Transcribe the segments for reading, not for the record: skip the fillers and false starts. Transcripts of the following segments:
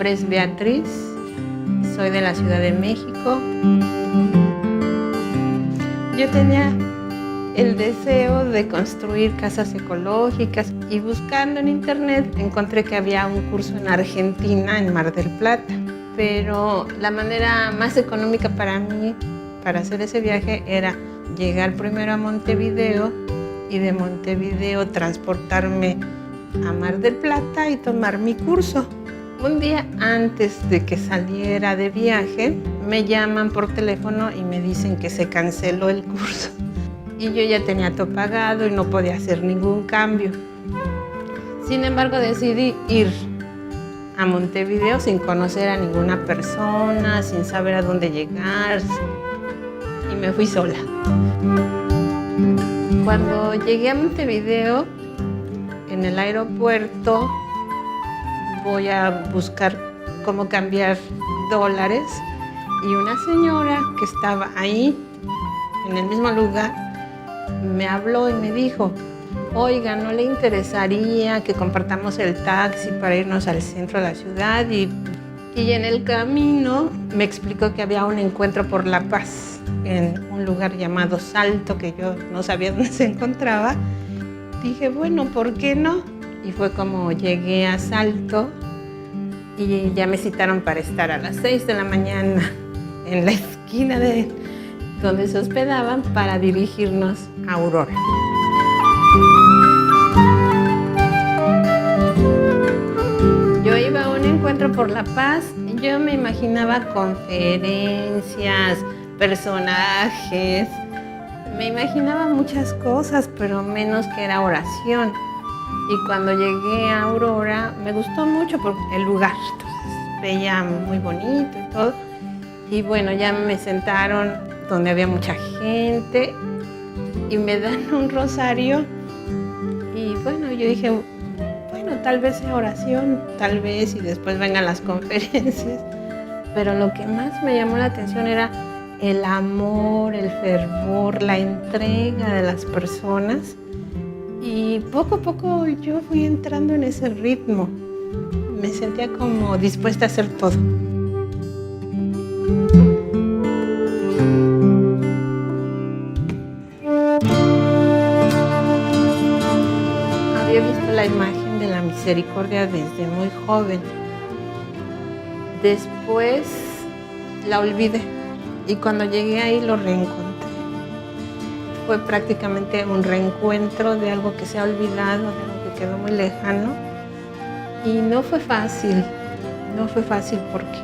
nombre es Beatriz, soy de la Ciudad de México. Yo tenía el deseo de construir casas ecológicas y buscando en internet encontré que había un curso en Argentina, en Mar del Plata. Pero la manera más económica para mí, para hacer ese viaje, era llegar primero a Montevideo y de Montevideo transportarme a Mar del Plata y tomar mi curso. Un día antes de que saliera de viaje, me llaman por teléfono y me dicen que se canceló el curso. Y yo ya tenía todo pagado y no podía hacer ningún cambio. Sin embargo, decidí ir a Montevideo sin conocer a ninguna persona, sin saber a dónde llegar, y me fui sola. Cuando llegué a Montevideo, en el aeropuerto, voy a buscar cómo cambiar dólares y una señora que estaba ahí, en el mismo lugar, me habló y me dijo: oiga, ¿no le interesaría que compartamos el taxi para irnos al centro de la ciudad? Y en el camino me explicó que había un encuentro por la paz en un lugar llamado Salto, que yo no sabía dónde se encontraba. Dije, bueno, ¿por qué no? Y fue como llegué a Salto y ya me citaron para estar a las 6 de la mañana en la esquina de donde se hospedaban para dirigirnos a Aurora. Yo iba a un encuentro por la paz, yo me imaginaba conferencias, personajes, me imaginaba muchas cosas, pero menos que era oración. Y cuando llegué a Aurora me gustó mucho por el lugar, entonces veía muy bonito y todo. Y bueno, ya me sentaron donde había mucha gente y me dan un rosario. Y bueno, yo dije, bueno, tal vez sea oración, tal vez, y después vengan las conferencias. Pero lo que más me llamó la atención era el amor, el fervor, la entrega de las personas. Y poco a poco yo fui entrando en ese ritmo. Me sentía como dispuesta a hacer todo. Había visto la imagen de la misericordia desde muy joven. Después la olvidé y cuando llegué ahí lo reencontré. Fue prácticamente un reencuentro de algo que se ha olvidado, de algo que quedó muy lejano. Y no fue fácil porque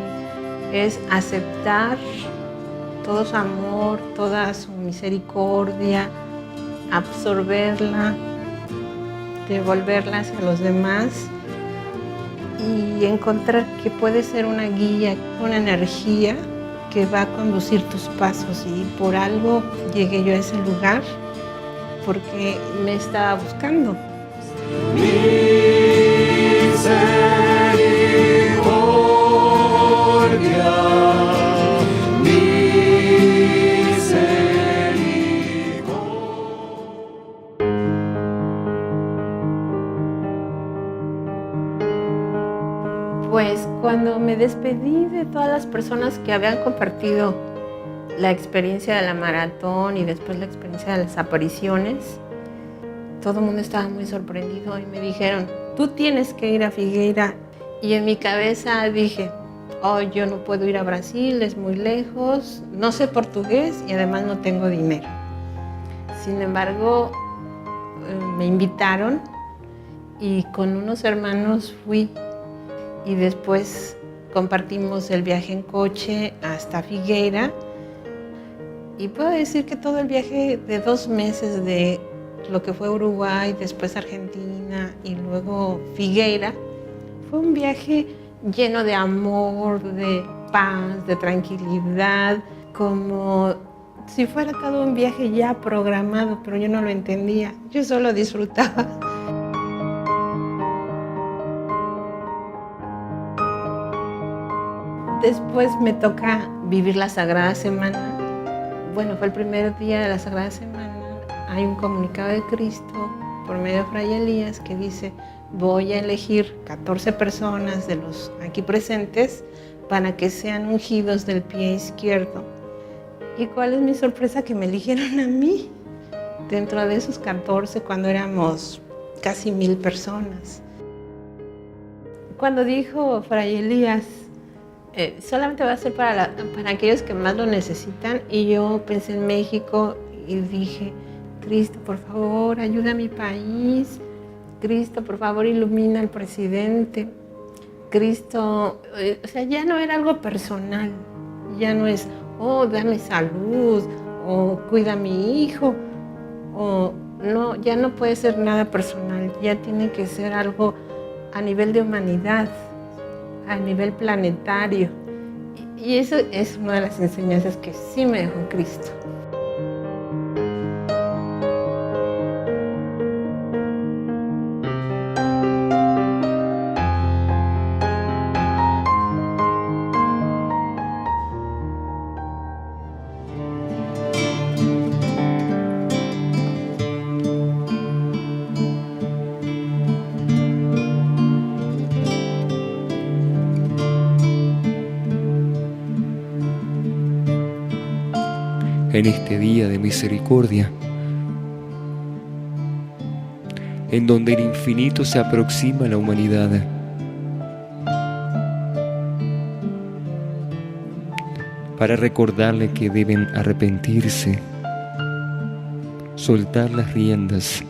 es aceptar todo su amor, toda su misericordia, absorberla, devolverla hacia los demás y encontrar que puede ser una guía, una energía que va a conducir tus pasos. Y por algo llegué yo a ese lugar, porque me estaba buscando. Pues cuando me despedí de todas las personas que habían compartido la experiencia de la maratón y después la experiencia de las apariciones, todo el mundo estaba muy sorprendido y me dijeron, tú tienes que ir a Figueira. Y en mi cabeza dije, oh, yo no puedo ir a Brasil, es muy lejos, no sé portugués y además no tengo dinero. Sin embargo, me invitaron y con unos hermanos fui. Y después compartimos el viaje en coche hasta Figueira. Y puedo decir que todo el viaje de 2 meses, de lo que fue Uruguay, después Argentina y luego Figueira, fue un viaje lleno de amor, de paz, de tranquilidad, como si fuera todo un viaje ya programado, pero yo no lo entendía, yo solo disfrutaba. Después me toca vivir la Sagrada Semana. Bueno, fue el primer día de la Sagrada Semana. Hay un comunicado de Cristo, por medio de Fray Elías, que dice: voy a elegir 14 personas de los aquí presentes para que sean ungidos del pie izquierdo. ¿Y cuál es mi sorpresa? Que me eligieron a mí dentro de esos 14 cuando éramos casi 1000 personas. Cuando dijo Fray Elías, solamente va a ser para aquellos que más lo necesitan, y yo pensé en México y dije: Cristo, por favor, ayuda a mi país. Cristo, por favor, ilumina al presidente. Cristo, o sea, ya no era algo personal, ya no es: oh, dame salud, o cuida a mi hijo, o no, ya no puede ser nada personal, ya tiene que ser algo a nivel de humanidad, a nivel planetario. Y eso es una de las enseñanzas que sí me dejó Cristo. En este día de misericordia, en donde el infinito se aproxima a la humanidad, para recordarle que deben arrepentirse, soltar las riendas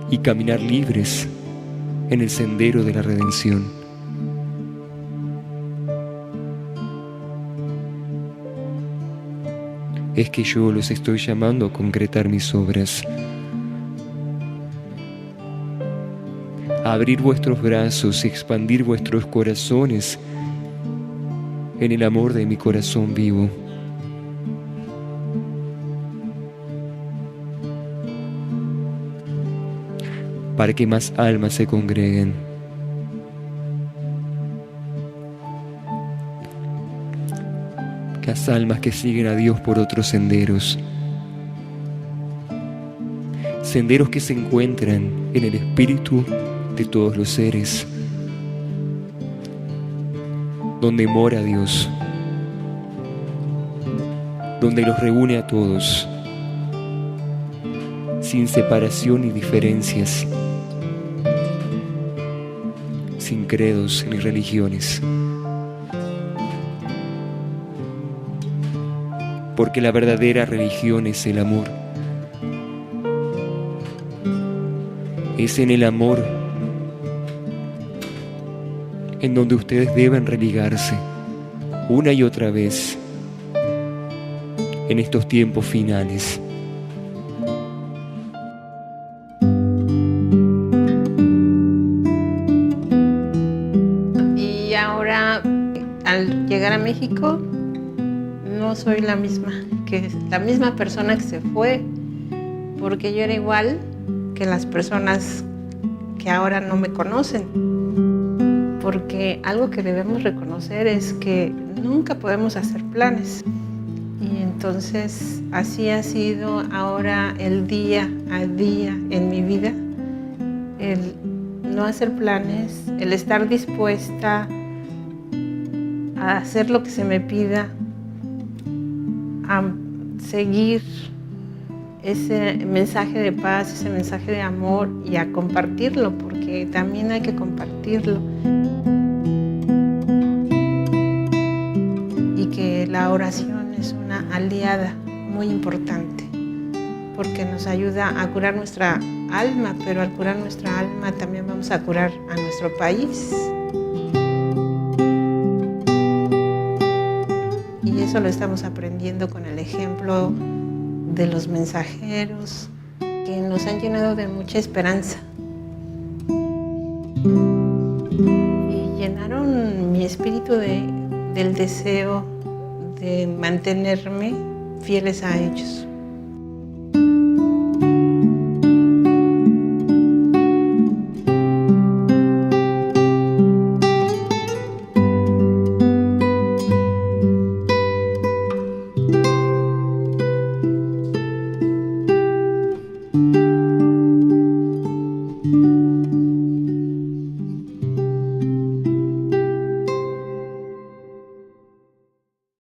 y caminar libres en el sendero de la redención. Es que yo los estoy llamando a concretar mis obras, a abrir vuestros brazos y expandir vuestros corazones en el amor de mi corazón vivo. Para que más almas se congreguen. Las almas que siguen a Dios por otros senderos. Senderos que se encuentran en el espíritu de todos los seres, donde mora Dios, donde los reúne a todos, sin separación ni diferencias, sin credos ni religiones. Porque la verdadera religión es el amor. Es en el amor en donde ustedes deben religarse una y otra vez en estos tiempos finales. Y ahora, al llegar a México, no soy la misma persona que se fue, porque yo era igual que las personas que ahora no me conocen. Porque algo que debemos reconocer es que nunca podemos hacer planes. Y entonces así ha sido ahora el día a día en mi vida, el no hacer planes, el estar dispuesta a hacer lo que se me pida, a seguir ese mensaje de paz, ese mensaje de amor, y a compartirlo, porque también hay que compartirlo. Y que la oración es una aliada muy importante, porque nos ayuda a curar nuestra alma, pero al curar nuestra alma también vamos a curar a nuestro país. Y eso lo estamos aprendiendo con el ejemplo de los mensajeros, que nos han llenado de mucha esperanza. Y llenaron mi espíritu del deseo de mantenerme fieles a ellos.